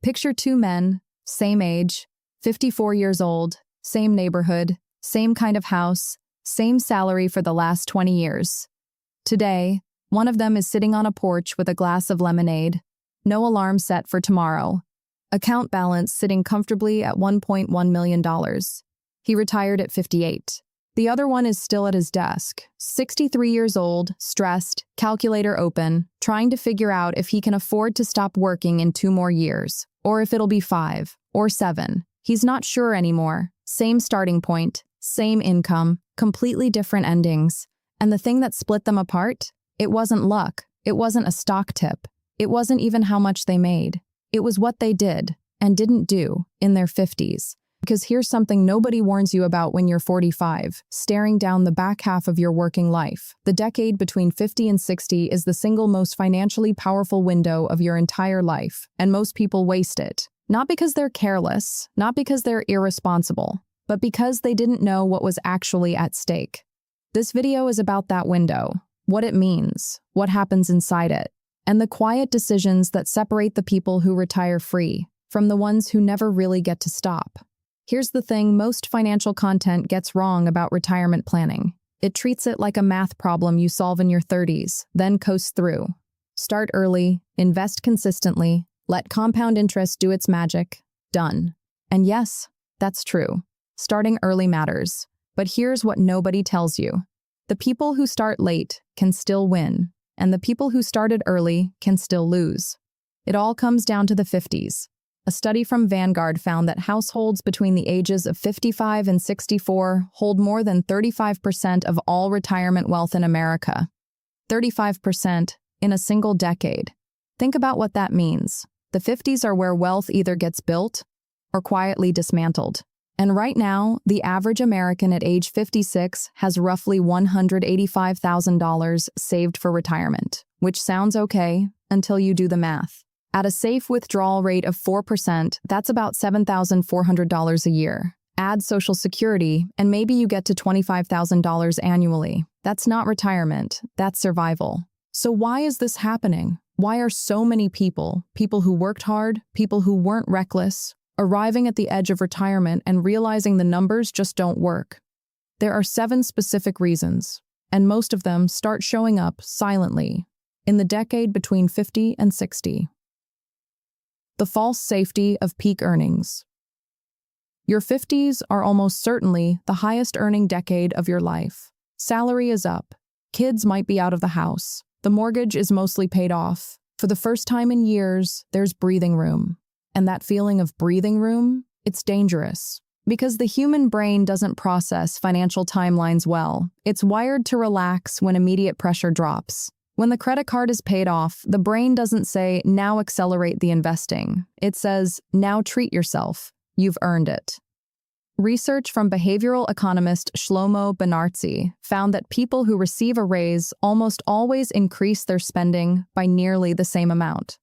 Picture two men, same age, 54 years old, same neighborhood, same kind of house, same salary for the last 20 years. Today, one of them is sitting on a porch with a glass of lemonade, no alarm set for tomorrow. Account balance sitting comfortably at $1.1 million. He retired at 58. The other one is still at his desk, 63 years old, stressed, calculator open, trying to figure out if he can afford to stop working in 2 more years, or if it'll be 5 or 7. He's not sure anymore. Same starting point, same income, completely different endings. And the thing that split them apart? It wasn't luck. It wasn't a stock tip. It wasn't even how much they made. It was what they did and didn't do in their 50s. Because here's something nobody warns you about when you're 45, staring down the back half of your working life. The decade between 50 and 60 is the single most financially powerful window of your entire life, and most people waste it. Not because they're careless, not because they're irresponsible, but because they didn't know what was actually at stake. This video is about that window, what it means, what happens inside it, and the quiet decisions that separate the people who retire free from the ones who never really get to stop. Here's the thing most financial content gets wrong about retirement planning. It treats it like a math problem you solve in your 30s, then coast through. Start early, invest consistently, let compound interest do its magic. Done. And yes, that's true. Starting early matters. But here's what nobody tells you. The people who start late can still win, and the people who started early can still lose. It all comes down to the 50s. A study from Vanguard found that households between the ages of 55 and 64 hold more than 35% of all retirement wealth in America. 35% in a single decade. Think about what that means. The 50s are where wealth either gets built or quietly dismantled. And right now, the average American at age 56 has roughly $185,000 saved for retirement, which sounds okay until you do the math. At a safe withdrawal rate of 4%, that's about $7,400 a year. Add Social Security, and maybe you get to $25,000 annually. That's not retirement, that's survival. So why is this happening? Why are so many people who worked hard, people who weren't reckless, arriving at the edge of retirement and realizing the numbers just don't work? There are 7 specific reasons, and most of them start showing up silently in the decade between 50 and 60. The false safety of peak earnings. Your 50s are almost certainly the highest earning decade of your life. Salary is up. Kids might be out of the house. The mortgage is mostly paid off. For the first time in years, there's breathing room. And that feeling of breathing room, it's dangerous. Because the human brain doesn't process financial timelines well. It's wired to relax when immediate pressure drops. When the credit card is paid off, the brain doesn't say, now accelerate the investing. It says, now treat yourself. You've earned it. Research from behavioral economist Shlomo Benartzi found that people who receive a raise almost always increase their spending by nearly the same amount.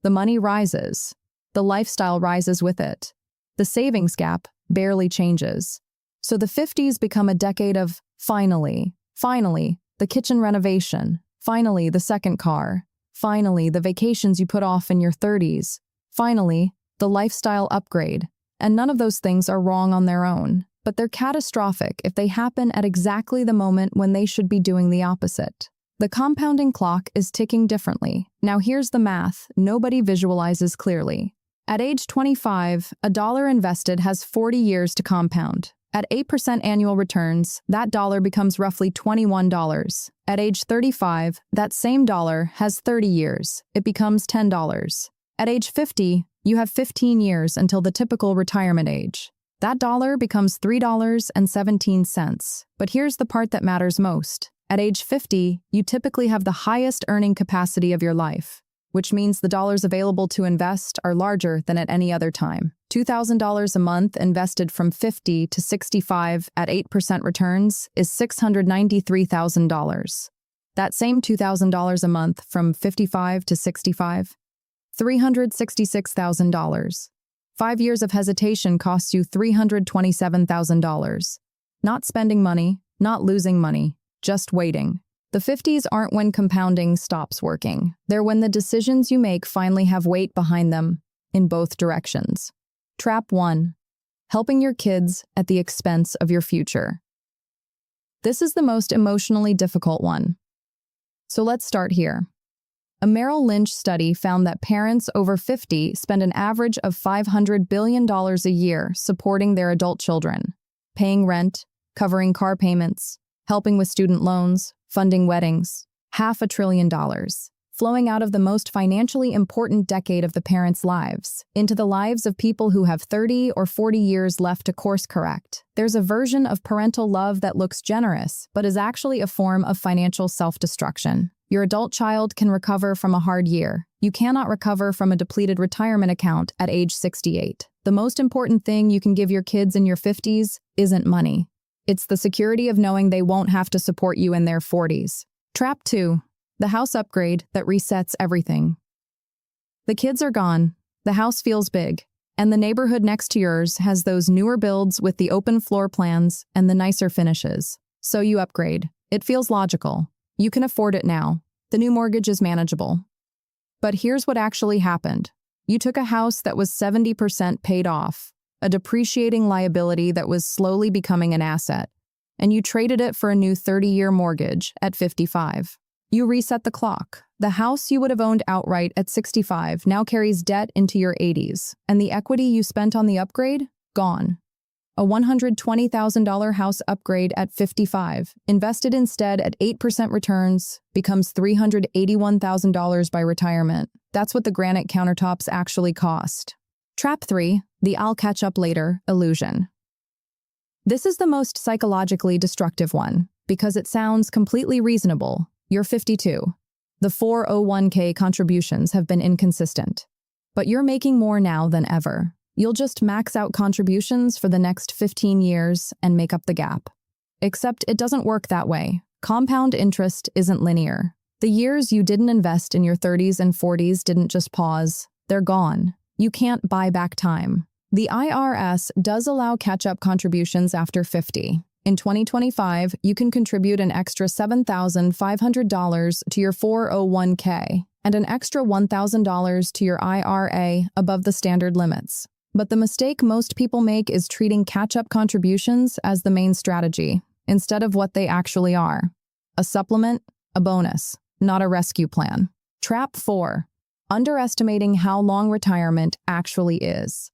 The money rises. The lifestyle rises with it. The savings gap barely changes. So the 50s become a decade of finally, the kitchen renovation. Finally, the second car. Finally, the vacations you put off in your 30s. Finally, the lifestyle upgrade. And none of those things are wrong on their own, but they're catastrophic if they happen at exactly the moment when they should be doing the opposite. The compounding clock is ticking differently. Now here's the math nobody visualizes clearly. At age 25, a dollar invested has 40 years to compound. At 8% annual returns, that dollar becomes roughly $21. At age 35, that same dollar has 30 years. It becomes $10. At age 50, you have 15 years until the typical retirement age. That dollar becomes $3.17. But here's the part that matters most. At age 50, you typically have the highest earning capacity of your life, which means the dollars available to invest are larger than at any other time. $2,000 a month invested from 50 to 65 at 8% returns is $693,000. That same $2,000 a month from 55 to 65, $366,000. 5 years of hesitation costs you $327,000. Not spending money, not losing money, just waiting. The 50s aren't when compounding stops working. They're when the decisions you make finally have weight behind them. in both directions. Trap 1. Helping your kids at the expense of your future. This is the most emotionally difficult one. So let's start here. A Merrill Lynch study found that parents over 50 spend an average of $500 billion a year supporting their adult children, paying rent, covering car payments, helping with student loans, funding weddings. $500 billion, flowing out of the most financially important decade of the parents' lives into the lives of people who have 30 or 40 years left to course correct. There's a version of parental love that looks generous, but is actually a form of financial self-destruction. Your adult child can recover from a hard year. You cannot recover from a depleted retirement account at age 68. The most important thing you can give your kids in your 50s isn't money. It's the security of knowing they won't have to support you in their 40s. Trap 2. The house upgrade that resets everything. The kids are gone, the house feels big, and the neighborhood next to yours has those newer builds with the open floor plans and the nicer finishes. So you upgrade. It feels logical. You can afford it now. The new mortgage is manageable. But here's what actually happened. You took a house that was 70% paid off, a depreciating liability that was slowly becoming an asset, and you traded it for a new 30-year mortgage at 55. You reset the clock. The house you would have owned outright at 65 now carries debt into your 80s, and the equity you spent on the upgrade? Gone. A $120,000 house upgrade at 55, invested instead at 8% returns, becomes $381,000 by retirement. That's what the granite countertops actually cost. Trap 3, the I'll catch up later illusion. This is the most psychologically destructive one, because it sounds completely reasonable. You're 52. The 401k contributions have been inconsistent. But you're making more now than ever. You'll just max out contributions for the next 15 years and make up the gap. Except it doesn't work that way. Compound interest isn't linear. The years you didn't invest in your 30s and 40s didn't just pause. They're gone. You can't buy back time. The IRS does allow catch-up contributions after 50. In 2025, you can contribute an extra $7,500 to your 401k and an extra $1,000 to your IRA above the standard limits. But the mistake most people make is treating catch-up contributions as the main strategy, instead of what they actually are. A supplement, a bonus, not a rescue plan. Trap 4. Underestimating how long retirement actually is.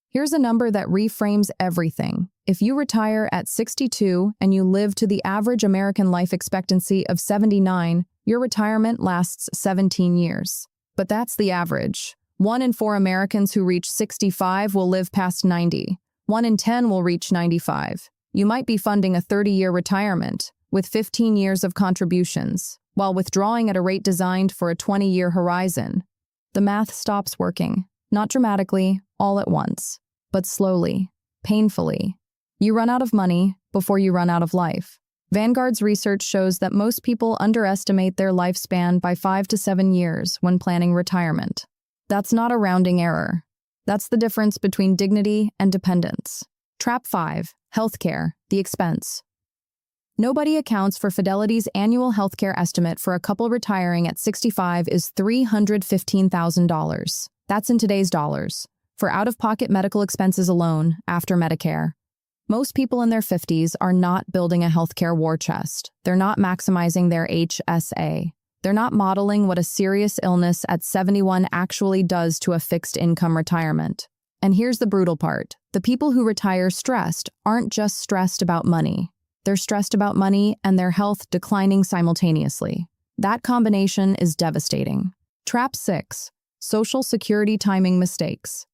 Here's a number that reframes everything. If you retire at 62 and you live to the average American life expectancy of 79, your retirement lasts 17 years. But that's the average. 1 in 4 Americans who reach 65 will live past 90. 1 in 10 will reach 95. You might be funding a 30-year retirement with 15 years of contributions, while withdrawing at a rate designed for a 20-year horizon. The math stops working, not dramatically, all at once, but slowly, painfully. You run out of money before you run out of life. Vanguard's research shows that most people underestimate their lifespan by 5 to 7 years when planning retirement. That's not a rounding error. That's the difference between dignity and dependence. Trap 5. Healthcare, the expense. Nobody accounts for Fidelity's annual healthcare estimate for a couple retiring at 65 is $315,000. That's in today's dollars. For out-of-pocket medical expenses alone, after Medicare. Most people in their 50s are not building a healthcare war chest. They're not maximizing their HSA. They're not modeling what a serious illness at 71 actually does to a fixed-income retirement. And here's the brutal part. The people who retire stressed aren't just stressed about money. They're stressed about money and their health declining simultaneously. That combination is devastating. Trap 6. Social Security timing mistakes.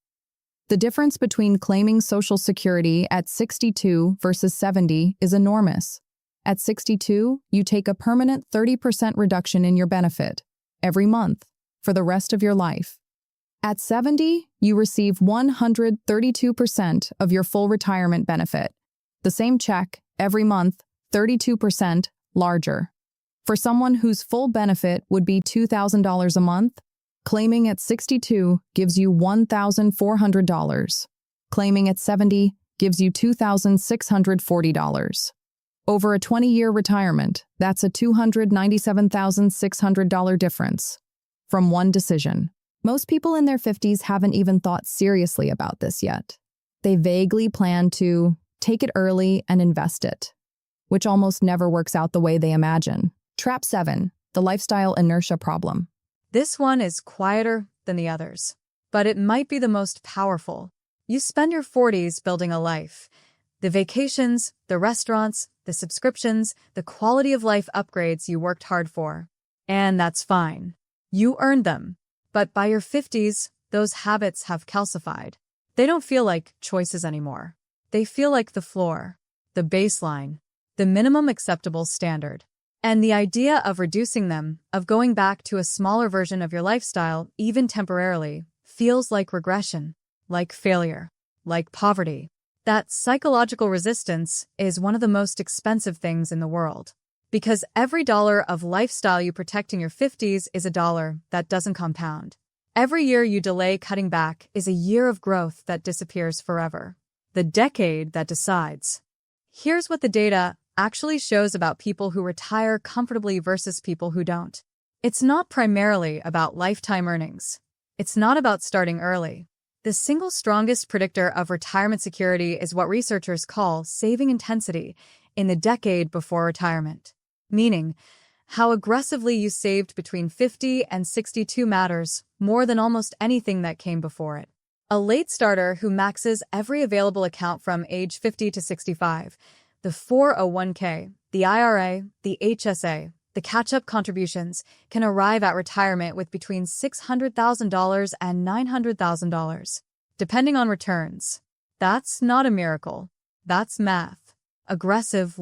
The difference between claiming Social Security at 62 versus 70 is enormous. At 62, you take a permanent 30% reduction in your benefit every month for the rest of your life. At 70, you receive 132% of your full retirement benefit. The same check every month, 32% larger. For someone whose full benefit would be $2,000 a month, claiming at 62 gives you $1,400. Claiming at 70 gives you $2,640. Over a 20-year retirement, that's a $297,600 difference from one decision. Most people in their 50s haven't even thought seriously about this yet. They vaguely plan to take it early and invest it, which almost never works out the way they imagine. Trap 7, the lifestyle inertia problem. This one is quieter than the others, but it might be the most powerful. You spend your 40s building a life. The vacations, the restaurants, the subscriptions, the quality of life upgrades you worked hard for. And that's fine. You earned them. But by your 50s, those habits have calcified. They don't feel like choices anymore. They feel like the floor, the baseline, the minimum acceptable standard. And the idea of reducing them, of going back to a smaller version of your lifestyle, even temporarily, feels like regression, like failure, like poverty. That psychological resistance is one of the most expensive things in the world. Because every dollar of lifestyle you protect in your 50s is a dollar that doesn't compound. Every year you delay cutting back is a year of growth that disappears forever. The decade that decides. Here's what the data actually shows about people who retire comfortably versus people who don't. It's not primarily about lifetime earnings. It's not about starting early. The single strongest predictor of retirement security is what researchers call saving intensity in the decade before retirement. Meaning, how aggressively you saved between 50 and 62 matters more than almost anything that came before it. A late starter who maxes every available account from age 50 to 65, the 401k, the IRA, the HSA, the catch-up contributions, can arrive at retirement with between $600,000 and $900,000, depending on returns. That's not a miracle. That's math. Aggressive